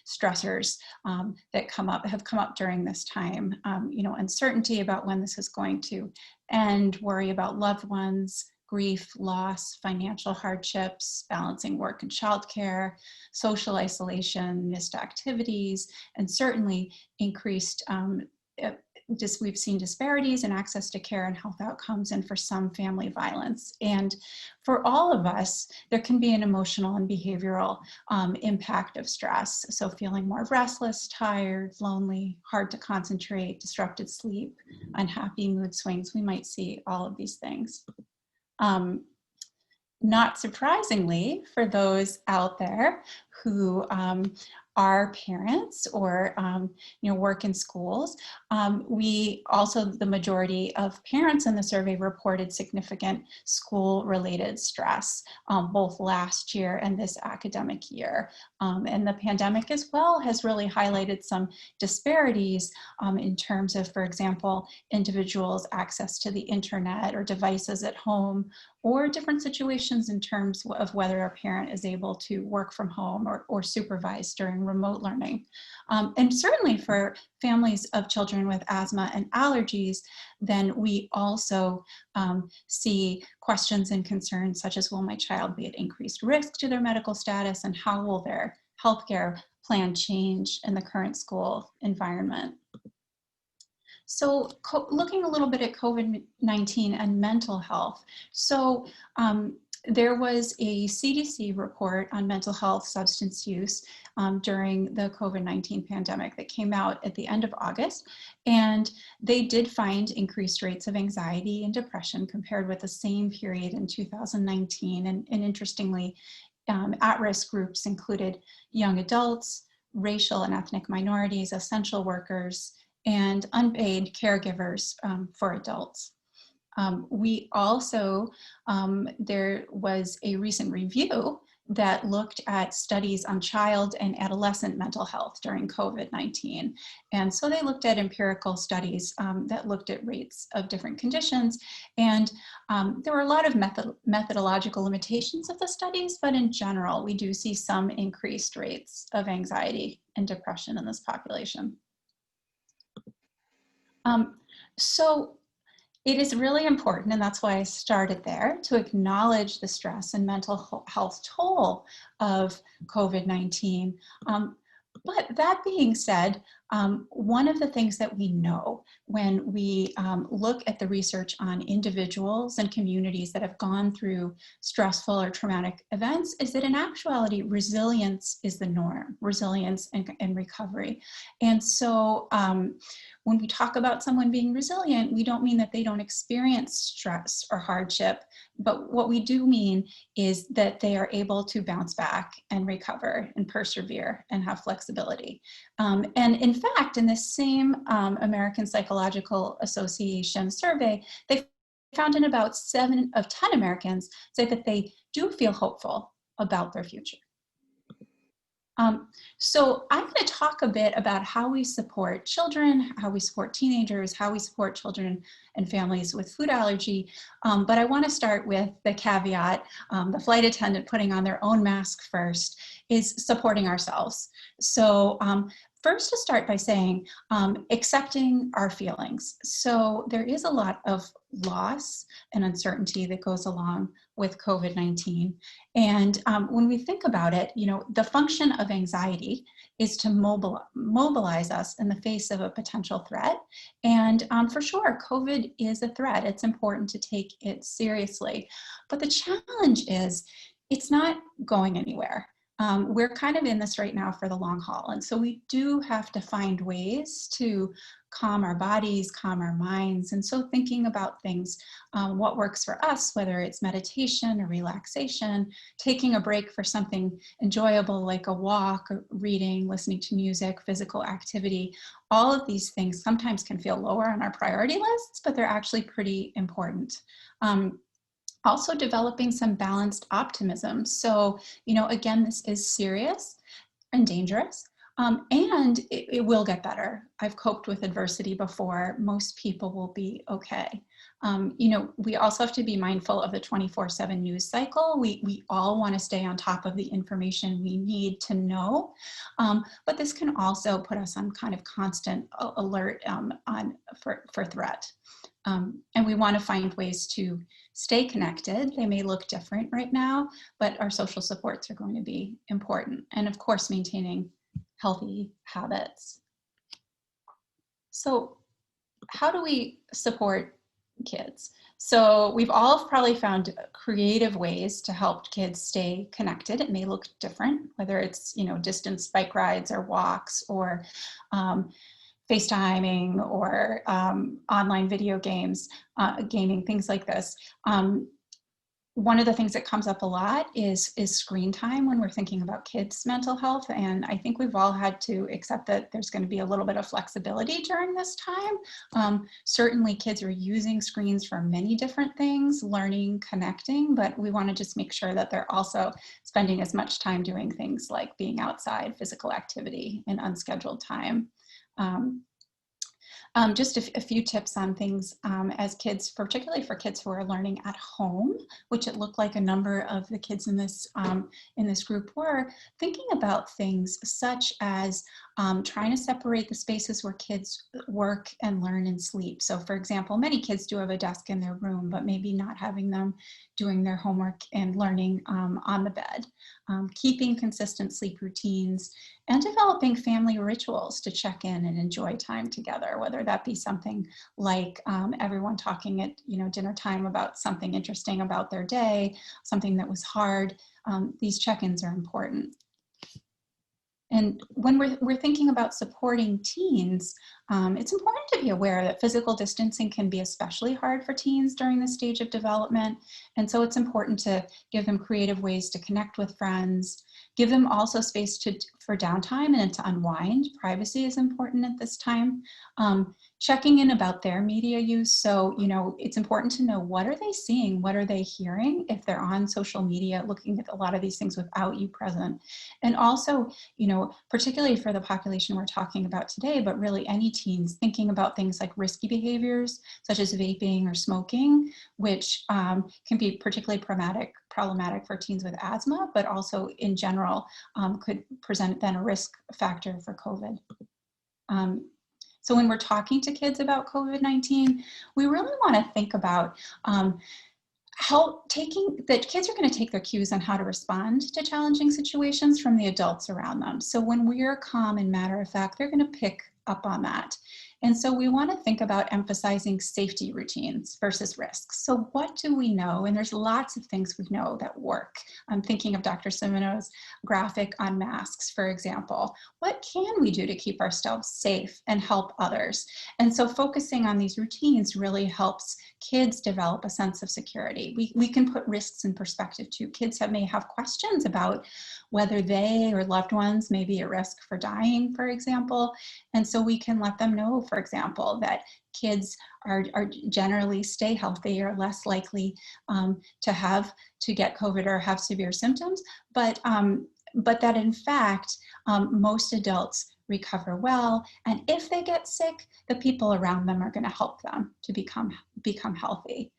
stressors that have come up during this time. Uncertainty about when this is going to end, worry about loved ones, grief, loss, financial hardships, balancing work and childcare, social isolation, missed activities, and certainly increased we've seen disparities in access to care and health outcomes, and for some, family violence. And for all of us, there can be an emotional and behavioral impact of stress. So feeling more restless, tired, lonely, hard to concentrate, disrupted sleep, unhappy mood swings. We might see all of these things. Not surprisingly, for those out there who are parents or work in schools, the majority of parents in the survey reported significant school-related stress, both last year and this academic year. And the pandemic as well has really highlighted some disparities in terms of, for example, individuals' access to the internet or devices at home, or different situations in terms of whether a parent is able to work from home or supervise during remote learning. And certainly for families of children with asthma and allergies, then we also see questions and concerns such as, will my child be at increased risk to their medical status, and how will their healthcare plan change in the current school environment? So looking a little bit at COVID-19 and mental health. So there was a CDC report on mental health substance use during the COVID-19 pandemic that came out at the end of August. And they did find increased rates of anxiety and depression compared with the same period in 2019. And interestingly, at-risk groups included young adults, racial and ethnic minorities, essential workers, and unpaid caregivers for adults. We also, there was a recent review that looked at studies on child and adolescent mental health during COVID-19. And so they looked at empirical studies that looked at rates of different conditions. And there were a lot of methodological limitations of the studies, but in general, we do see some increased rates of anxiety and depression in this population. So it is really important, and that's why I started there, to acknowledge the stress and mental health toll of COVID-19. But that being said, one of the things that we know when we look at the research on individuals and communities that have gone through stressful or traumatic events is that in actuality, resilience is the norm, resilience and recovery. And so when we talk about someone being resilient, we don't mean that they don't experience stress or hardship, but what we do mean is that they are able to bounce back and recover and persevere and have flexibility. And in fact, in this same American Psychological Association survey, they found in about 7 of 10 Americans say that they do feel hopeful about their future. So I'm going to talk a bit about how we support children, how we support teenagers, how we support children and families with food allergy. But I want to start with the caveat, the flight attendant putting on their own mask first is supporting ourselves. So first, to start by saying, accepting our feelings. So there is a lot of loss and uncertainty that goes along with COVID-19. And when we think about it, the function of anxiety is to mobilize us in the face of a potential threat. And for sure, COVID is a threat. It's important to take it seriously. But the challenge is it's not going anywhere. We're kind of in this right now for the long haul. And so we do have to find ways to calm our bodies, calm our minds. And so thinking about things, what works for us, whether it's meditation or relaxation, taking a break for something enjoyable like a walk, or reading, listening to music, physical activity, all of these things sometimes can feel lower on our priority lists, but they're actually pretty important. Also developing some balanced optimism. So, again, this is serious and dangerous, and it will get better. I've coped with adversity before. Most people will be okay. We also have to be mindful of the 24/7 news cycle. We all want to stay on top of the information we need to know, but this can also put us on kind of constant alert for threat. And we want to find ways to stay connected. They may look different right now, but our social supports are going to be important. And of course, maintaining healthy habits. So how do we support kids? So we've all probably found creative ways to help kids stay connected. It may look different, whether it's, distance bike rides or walks, or FaceTiming, or online video games, gaming, things like this. One of the things that comes up a lot is screen time when we're thinking about kids' mental health. And I think we've all had to accept that there's going to be a little bit of flexibility during this time. Certainly kids are using screens for many different things, learning, connecting, but we want to just make sure that they're also spending as much time doing things like being outside, physical activity, and unscheduled time. Just a few tips on things as kids, particularly for kids who are learning at home, which it looked like a number of the kids in this group were, thinking about things such as trying to separate the spaces where kids work and learn and sleep. So for example, many kids do have a desk in their room, but maybe not having them doing their homework and learning on the bed. Keeping consistent sleep routines, and developing family rituals to check in and enjoy time together, whether that be something like everyone talking at dinner time about something interesting about their day, something that was hard. These check-ins are important. And when we're thinking about supporting teens, it's important to be aware that physical distancing can be especially hard for teens during this stage of development. And so it's important to give them creative ways to connect with friends, give them also space for downtime and to unwind. Privacy is important at this time. Checking in about their media use. So, it's important to know, what are they seeing? What are they hearing? If they're on social media, looking at a lot of these things without you present. And also, particularly for the population we're talking about today, but really any teens, thinking about things like risky behaviors, such as vaping or smoking, which can be particularly problematic for teens with asthma, but also in general could present then a risk factor for COVID. So when we're talking to kids about COVID-19, we really want to think about that kids are going to take their cues on how to respond to challenging situations from the adults around them. So when we're calm and matter of fact, they're going to pick up on that. And so we want to think about emphasizing safety routines versus risks. So what do we know? And there's lots of things we know that work. I'm thinking of Dr. Simino's graphic on masks, for example. What can we do to keep ourselves safe and help others? And so focusing on these routines really helps kids develop a sense of security. We can put risks in perspective too. Kids may have questions about whether they or loved ones may be at risk for dying, for example. And so we can let them know, for example, that kids are generally stay healthy or less likely to get COVID or have severe symptoms, but that in fact, most adults recover well. And if they get sick, the people around them are going to help them to become healthy.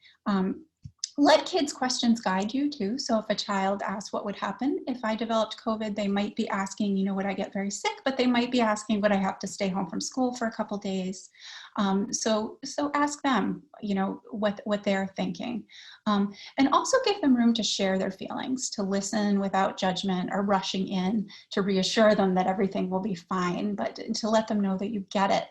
Let kids' questions guide you too. So if a child asks what would happen if I developed COVID, they might be asking, would I get very sick? But they might be asking, would I have to stay home from school for a couple days? So ask them, what they're thinking. And also give them room to share their feelings, to listen without judgment or rushing in to reassure them that everything will be fine, but to let them know that you get it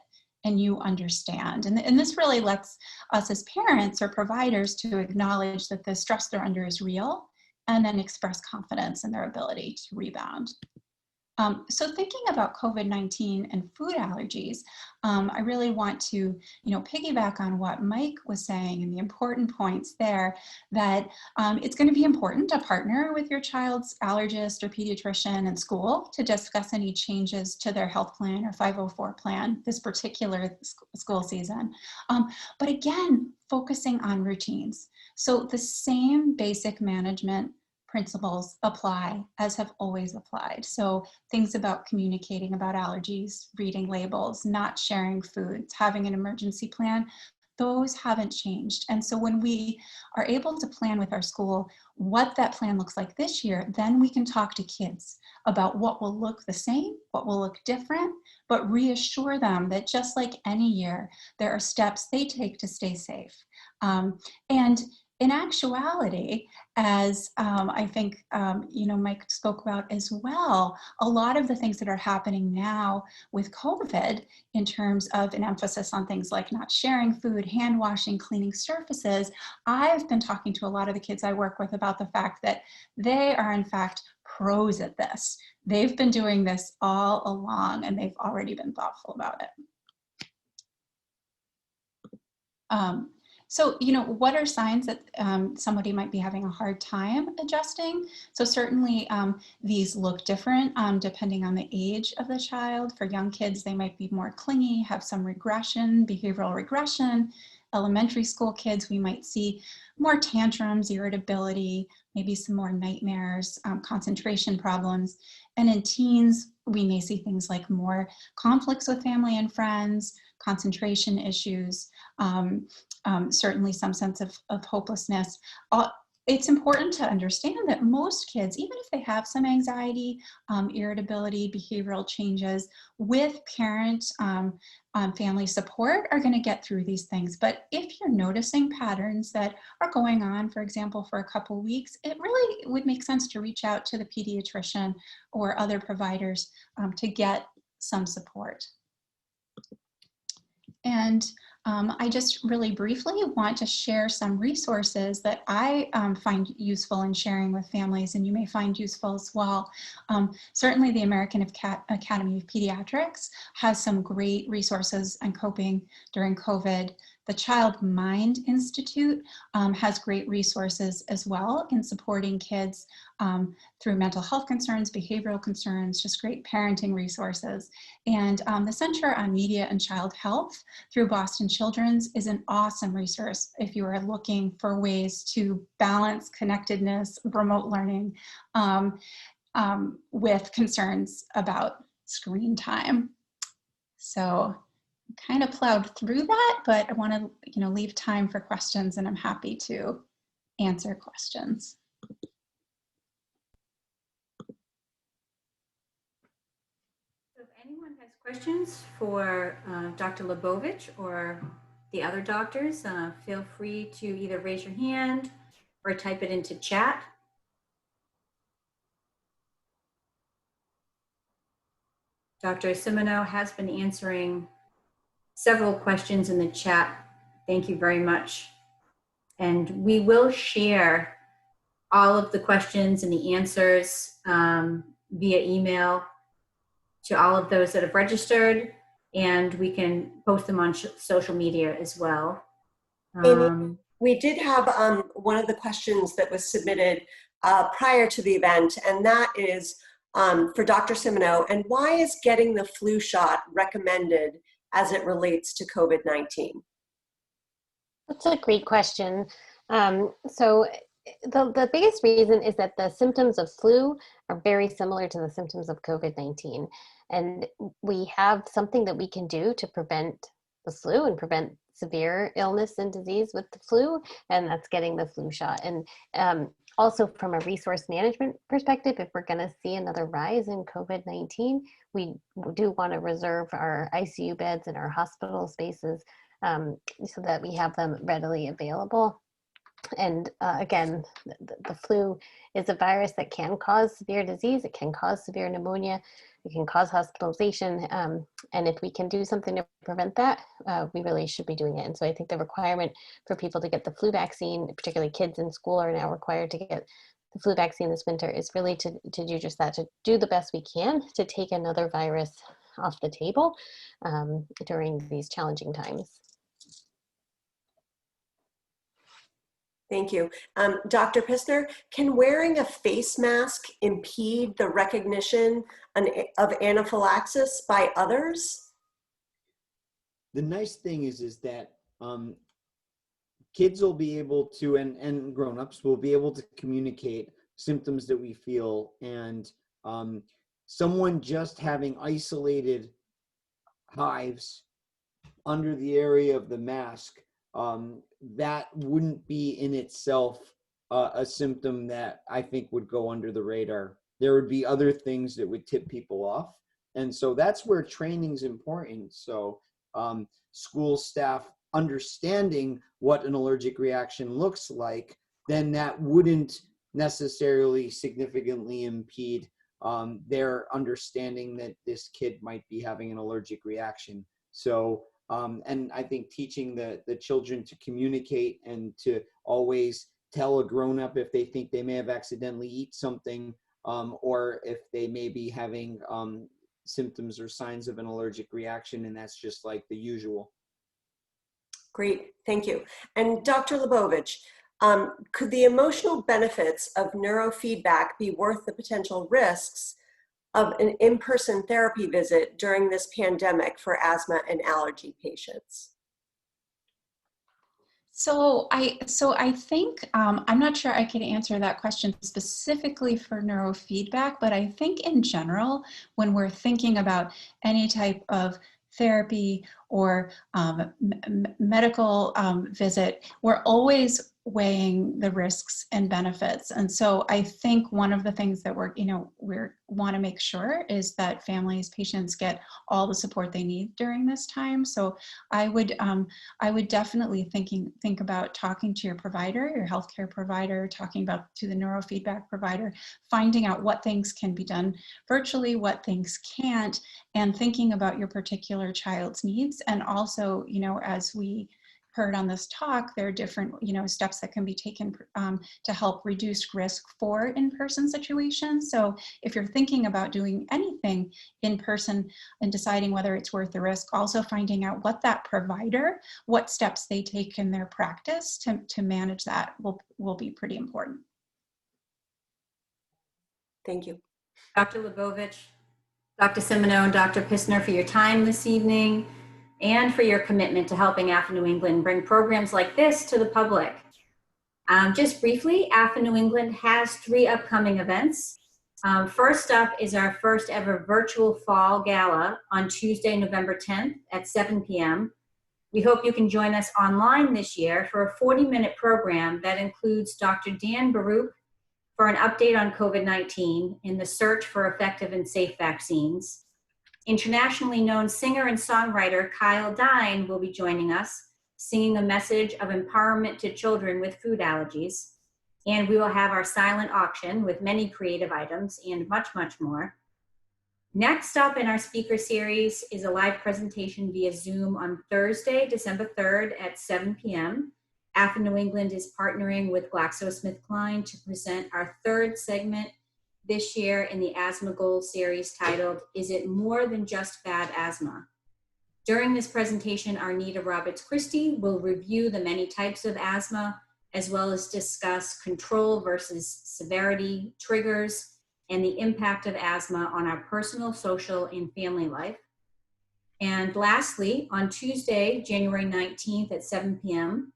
and you understand. And this really lets us as parents or providers to acknowledge that the stress they're under is real and then express confidence in their ability to rebound. So thinking about COVID-19 and food allergies, I really want to, piggyback on what Mike was saying and the important points there, that it's going to be important to partner with your child's allergist or pediatrician in school to discuss any changes to their health plan or 504 plan this particular school season. But again, focusing on routines. So the same basic management principles apply as have always applied. So things about communicating about allergies, reading labels, not sharing foods, having an emergency plan, those haven't changed. And so when we are able to plan with our school what that plan looks like this year, then we can talk to kids about what will look the same, what will look different, but reassure them that just like any year, there are steps they take to stay safe. And in actuality, as I think Mike spoke about as well, a lot of the things that are happening now with COVID in terms of an emphasis on things like not sharing food, hand washing, cleaning surfaces, I've been talking to a lot of the kids I work with about the fact that they are in fact pros at this. They've been doing this all along and they've already been thoughtful about it. So, what are signs that somebody might be having a hard time adjusting? So certainly these look different depending on the age of the child. For young kids, they might be more clingy, have some regression, behavioral regression. Elementary school kids, we might see more tantrums, irritability, maybe some more nightmares, concentration problems. And in teens, we may see things like more conflicts with family and friends, concentration issues, certainly some sense of hopelessness. It's important to understand that most kids, even if they have some anxiety, irritability, behavioral changes, with parent family support are going to get through these things. But if you're noticing patterns that are going on, for example, for a couple weeks, it really would make sense to reach out to the pediatrician or other providers to get some support. And I just really briefly want to share some resources that I find useful in sharing with families, and you may find useful as well. Certainly the American Academy of Pediatrics has some great resources on coping during COVID. The Child Mind Institute has great resources as well in supporting kids through mental health concerns, behavioral concerns, just great parenting resources. And the Center on Media and Child Health through Boston Children's is an awesome resource if you are looking for ways to balance connectedness, remote learning, with concerns about screen time. So kind of plowed through that, but I want to leave time for questions, and I'm happy to answer questions. So if anyone has questions for Dr. Lebovich or the other doctors, feel free to either raise your hand or type it into chat. Dr. Simoneau has been answering several questions in the chat. Thank you very much. And we will share all of the questions and the answers via email to all of those that have registered, and we can post them on social media as well. Amy, we did have one of the questions that was submitted prior to the event, and that is for Dr. Simoneau. And why is getting the flu shot recommended as it relates to COVID-19? That's a great question. So the biggest reason is that the symptoms of flu are very similar to the symptoms of COVID-19. And we have something that we can do to prevent the flu and prevent severe illness and disease with the flu, and that's getting the flu shot. And also from a resource management perspective, if we're going to see another rise in COVID-19, we do want to reserve our ICU beds and our hospital spaces so that we have them readily available. And again, the flu is a virus that can cause severe disease. It can cause severe pneumonia. It can cause hospitalization. And if we can do something to prevent that, we really should be doing it. And so I think the requirement for people to get the flu vaccine, particularly kids in school, are now required to get the flu vaccine this winter is really to do just that, to do the best we can to take another virus off the table during these challenging times. Thank you. Dr. Pissner, can wearing a face mask impede the recognition of anaphylaxis by others? The nice thing is that kids will be able to, and grown-ups will be able to communicate symptoms that we feel, and someone just having isolated hives under the area of the mask, that wouldn't be in itself a symptom that I think would go under the radar. There would be other things that would tip people off. And so that's where training's important. So school staff understanding what an allergic reaction looks like, then that wouldn't necessarily significantly impede their understanding that this kid might be having an allergic reaction. So, and I think teaching the children to communicate and to always tell a grown-up if they think they may have accidentally eaten something, or if they may be having symptoms or signs of an allergic reaction, and that's just like the usual. Great, thank you. And Dr. Lebovich, could the emotional benefits of neurofeedback be worth the potential risks of an in-person therapy visit during this pandemic for asthma and allergy patients? So I think, I'm not sure I can answer that question specifically for neurofeedback, but I think in general, when we're thinking about any type of therapy or medical visit, we're always weighing the risks and benefits. And so I think one of the things that we want to make sure is that families, patients get all the support they need during this time. So I would definitely think about talking to your provider, your healthcare provider, talking about to the neurofeedback provider, finding out what things can be done virtually, what things can't, and thinking about your particular child's needs. And also, as we heard on this talk, there are different, steps that can be taken to help reduce risk for in-person situations. So if you're thinking about doing anything in person and deciding whether it's worth the risk, also finding out what that provider, what steps they take in their practice to manage that will be pretty important. Thank you. Dr. Lebovich, Dr. Simoneau, and Dr. Pissner for your time this evening, and for your commitment to helping AFA New England bring programs like this to the public. Just briefly, AFA New England has 3 upcoming events. First up is our first ever virtual fall gala on Tuesday, November 10th at 7 p.m. We hope you can join us online this year for a 40-minute program that includes Dr. Dan Baruch for an update on COVID-19 in the search for effective and safe vaccines. Internationally known singer and songwriter Kyle Dine will be joining us, singing a message of empowerment to children with food allergies. And we will have our silent auction with many creative items and much, much more. Next up in our speaker series is a live presentation via Zoom on Thursday, December 3rd at 7 p.m. AFA New England is partnering with GlaxoSmithKline to present our 3rd segment this year in the Asthma Goals series titled, Is It More Than Just Bad Asthma? During this presentation, Arnita Roberts-Christie will review the many types of asthma, as well as discuss control versus severity, triggers, and the impact of asthma on our personal, social, and family life. And lastly, on Tuesday, January 19th at 7 p.m.,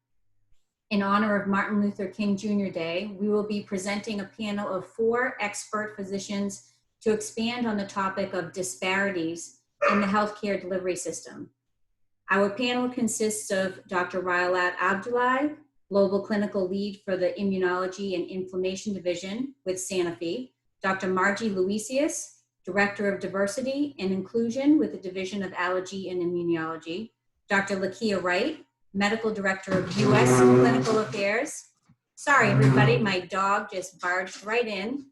in honor of Martin Luther King Jr. Day, we will be presenting a panel of 4 expert physicians to expand on the topic of disparities in the healthcare delivery system. Our panel consists of Dr. Railat Abdullahi, Global Clinical Lead for the Immunology and Inflammation Division with Sanofi, Dr. Margie Luisius, Director of Diversity and Inclusion with the Division of Allergy and Immunology, Dr. Lakia Wright, Medical Director of U.S. Clinical Affairs. Sorry, everybody, my dog just barged right in.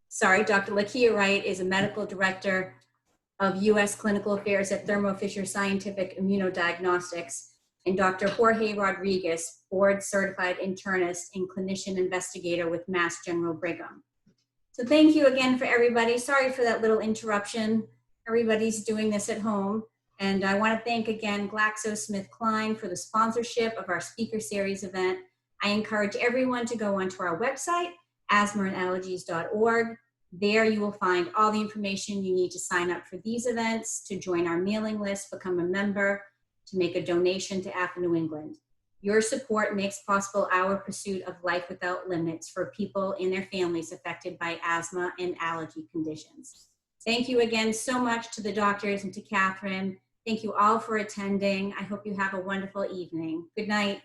Sorry, Dr. Lakia Wright is a Medical Director of U.S. Clinical Affairs at Thermo Fisher Scientific Immunodiagnostics. and Dr. Jorge Rodriguez, board certified internist and clinician investigator with Mass General Brigham. So thank you again for everybody. Sorry for that little interruption. Everybody's doing this at home. And I want to thank again GlaxoSmithKline for the sponsorship of our speaker series event. I encourage everyone to go onto our website, asthmaandallergies.org. There you will find all the information you need to sign up for these events, to join our mailing list, become a member, to make a donation to AFA New England. Your support makes possible our pursuit of life without limits for people and their families affected by asthma and allergy conditions. Thank you again so much to the doctors and to Catherine. Thank you all for attending. I hope you have a wonderful evening. Good night.